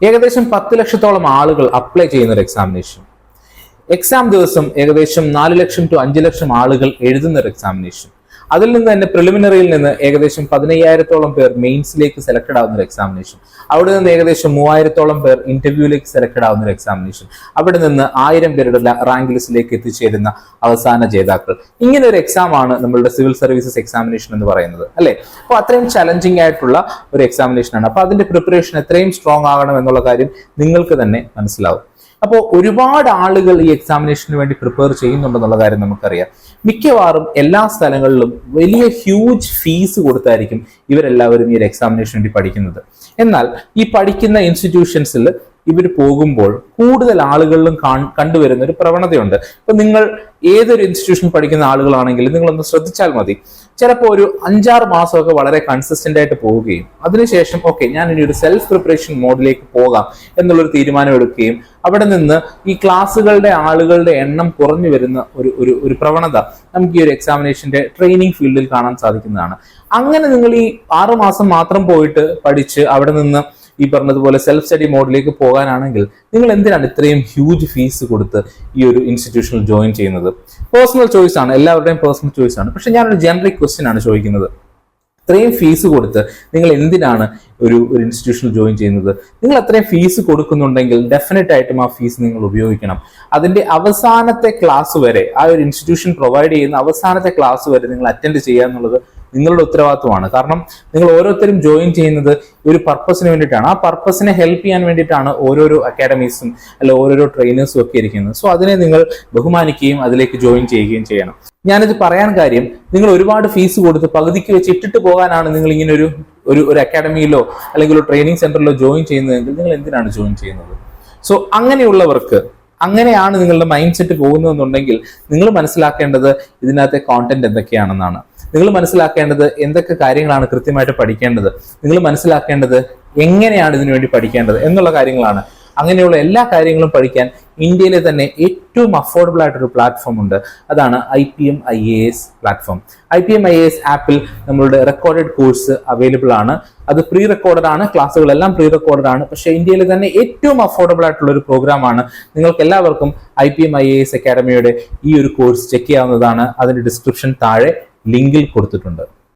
ഏകദേശം 10 ലക്ഷത്തോളം ആളുകൾ അപ്ലൈ ചെയ്യുന്ന ഒരു എക്സാമിനേഷൻ. എക്സാം ദിവസം ഏകദേശം 4 ലക്ഷം ടു 5 ലക്ഷം ആളുകൾ എഴുതുന്ന ഒരു എക്സാമിനേഷൻ. അതിൽ നിന്ന് തന്നെ പ്രിലിമിനറിയിൽ നിന്ന് ഏകദേശം 15,000-ഓളം പേർ മെയിൻസിലേക്ക് സെലക്ടഡ് ആവുന്ന ഒരു എക്സാമിനേഷൻ. അവിടെ നിന്ന് ഏകദേശം 3,000-ഓളം പേർ ഇന്റർവ്യൂയിലേക്ക് സെലക്ടഡ് ആവുന്ന ഒരു എക്സാമിനേഷൻ. അവിടെ നിന്ന് 1000 പേരുടെ റാങ്ക് ലിസ്റ്റിലേക്ക് എത്തിച്ചേരുന്ന അവസാന ജേതാക്കൾ. ഇങ്ങനെ ഒരു എക്സാം ആണ് നമ്മളുടെ സിവിൽ സർവീസസ് എക്സാമിനേഷൻ എന്ന് പറയുന്നത്, അല്ലെ? അപ്പോൾ അത്രയും ചലഞ്ചിങ് ആയിട്ടുള്ള ഒരു എക്സാമിനേഷൻ ആണ്. അപ്പൊ അതിന്റെ പ്രിപ്പറേഷൻ എത്രയും സ്ട്രോങ് ആകണം എന്നുള്ള കാര്യം നിങ്ങൾക്ക് തന്നെ മനസ്സിലാവും. അപ്പോൾ ഒരുപാട് ആളുകൾ ഈ എക്സാമിനേഷന് വേണ്ടി പ്രിപ്പയർ ചെയ്യുന്നുണ്ടെന്നുള്ള കാര്യം നമുക്കറിയാം. മിക്കവാറും എല്ലാ സ്ഥലങ്ങളിലും വലിയ ഹ്യൂജ് ഫീസ് കൊടുത്തായിരിക്കും ഇവരെല്ലാവരും ഈ ഒരു എക്സാമിനേഷന് വേണ്ടി പഠിക്കുന്നത്. എന്നാൽ ഈ പഠിക്കുന്ന ഇൻസ്റ്റിറ്റ്യൂഷൻസിൽ ഇവർ പോകുമ്പോൾ കൂടുതൽ ആളുകളിലും കണ്ടുവരുന്ന ഒരു പ്രവണതയുണ്ട്. ഇപ്പൊ നിങ്ങൾ ഏതൊരു ഇൻസ്റ്റിറ്റ്യൂഷനിൽ പഠിക്കുന്ന ആളുകളാണെങ്കിലും നിങ്ങളൊന്ന് ശ്രദ്ധിച്ചാൽ മതി. ചിലപ്പോൾ ഒരു 5-6 മാസമൊക്കെ വളരെ കൺസിസ്റ്റന്റ് ആയിട്ട് പോവുകയും അതിനുശേഷം ഞാൻ ഇനി ഒരു സെൽഫ് പ്രിപ്പറേഷൻ മോഡിലേക്ക് പോകാം എന്നുള്ളൊരു തീരുമാനം എടുക്കുകയും അവിടെ നിന്ന് ഈ ക്ലാസ്സുകളുടെ ആളുകളുടെ എണ്ണം കുറഞ്ഞു വരുന്ന ഒരു പ്രവണത നമുക്ക് ഈ ഒരു എക്സാമിനേഷന്റെ ട്രെയിനിങ് ഫീൽഡിൽ കാണാൻ സാധിക്കുന്നതാണ്. അങ്ങനെ നിങ്ങൾ ഈ 6 മാസം മാത്രം പോയിട്ട് പഠിച്ച് അവിടെ നിന്ന് ഈ പറഞ്ഞതുപോലെ സെൽഫ് സ്റ്റഡി മോഡിലേക്ക് പോകാനാണെങ്കിൽ നിങ്ങൾ എന്തിനാണ് ഇത്രയും ഹ്യൂജ് ഫീസ് കൊടുത്ത് ഈ ഒരു ഇൻസ്റ്റിറ്റ്യൂഷനിൽ ജോയിൻ ചെയ്യുന്നത്? പേഴ്സണൽ ചോയ്സ് ആണ്, എല്ലാവരുടെയും പേഴ്സണൽ ചോയ്സ് ആണ്. പക്ഷെ ഞാനൊരു ജനറിക് ക്വസ്റ്റ്യൻ ആണ് ചോദിക്കുന്നത്. ഇത്രയും ഫീസ് കൊടുത്ത് നിങ്ങൾ എന്തിനാണ് ഒരു ഇൻസ്റ്റിറ്റ്യൂഷനിൽ ജോയിൻ ചെയ്യുന്നത്? നിങ്ങൾ അത്രയും ഫീസ് കൊടുക്കുന്നുണ്ടെങ്കിൽ ഡെഫിനറ്റ് ആയിട്ടും ആ ഫീസ് നിങ്ങൾ ഉപയോഗിക്കണം. അതിന്റെ അവസാനത്തെ ക്ലാസ് വരെ, ആ ഒരു ഇൻസ്റ്റിറ്റ്യൂഷൻ പ്രൊവൈഡ് ചെയ്യുന്ന അവസാനത്തെ ക്ലാസ് വരെ നിങ്ങൾ അറ്റൻഡ് ചെയ്യുക എന്നുള്ളത് നിങ്ങളുടെ ഉത്തരവാദിത്വമാണ്. കാരണം നിങ്ങൾ ഓരോരുത്തരും ജോയിൻ ചെയ്യുന്നത് ഒരു പർപ്പസിന് വേണ്ടിയിട്ടാണ്. ആ പർപ്പസിനെ ഹെൽപ്പ് ചെയ്യാൻ വേണ്ടിയിട്ടാണ് ഓരോരോ അക്കാഡമീസും അല്ല ഓരോരോ ട്രെയിനേഴ്സും ഒക്കെ ഇരിക്കുന്നത്. സോ അതിനെ നിങ്ങൾ ബഹുമാനിക്കുകയും അതിലേക്ക് ജോയിൻ ചെയ്യുകയും ചെയ്യണം. ഞാനിത് പറയാൻ കാര്യം, നിങ്ങൾ ഒരുപാട് ഫീസ് കൊടുത്ത് പകുതിക്ക് വെച്ച് ഇട്ടിട്ട് പോകാനാണ് നിങ്ങൾ ഇങ്ങനെ ഒരു അക്കാഡമിയിലോ അല്ലെങ്കിൽ ഒരു ട്രെയിനിങ് സെന്ററിലോ ജോയിൻ ചെയ്യുന്നതെങ്കിൽ നിങ്ങൾ എന്തിനാണ് ജോയിൻ ചെയ്യുന്നത്? സോ അങ്ങനെയുള്ളവർക്ക്, അങ്ങനെയാണ് നിങ്ങളുടെ മൈൻഡ് സെറ്റ് പോകുന്നതെന്നുണ്ടെങ്കിൽ നിങ്ങൾ മനസ്സിലാക്കേണ്ടത് ഇതിനകത്തെ കോണ്ടന്റ് എന്തൊക്കെയാണെന്നാണ്. നിങ്ങൾ മനസ്സിലാക്കേണ്ടത് എന്തൊക്കെ കാര്യങ്ങളാണ് കൃത്യമായിട്ട് പഠിക്കേണ്ടത്, നിങ്ങൾ മനസ്സിലാക്കേണ്ടത് എങ്ങനെയാണ് ഇതിനു വേണ്ടി പഠിക്കേണ്ടത് എന്നുള്ള കാര്യങ്ങളാണ്. അങ്ങനെയുള്ള എല്ലാ കാര്യങ്ങളും പഠിക്കാൻ ഇന്ത്യയിലെ തന്നെ ഏറ്റവും അഫോർഡബിൾ ആയിട്ടൊരു പ്ലാറ്റ്ഫോം ഉണ്ട്. അതാണ് IPM IAS platform. IPM IAS ആപ്പിൽ നമ്മളുടെ റെക്കോർഡഡ് കോഴ്സ് അവൈലബിൾ ആണ്. അത് പ്രീ റെക്കോർഡഡ് ആണ്, ക്ലാസ്സുകളെല്ലാം പ്രീ റെക്കോർഡഡ് ആണ്. പക്ഷേ ഇന്ത്യയിലെ തന്നെ ഏറ്റവും അഫോർഡബിൾ ആയിട്ടുള്ള ഒരു പ്രോഗ്രാമാണ്. നിങ്ങൾക്ക് എല്ലാവർക്കും IPM IAS അക്കാഡമിയുടെ ഈ ഒരു കോഴ്സ് ചെക്ക് ചെയ്യാവുന്നതാണ്. അതിന്റെ ഡിസ്ക്രിപ്ഷൻ താഴെ ലിങ്കിൽ കൊടുത്തിട്ടുണ്ട്.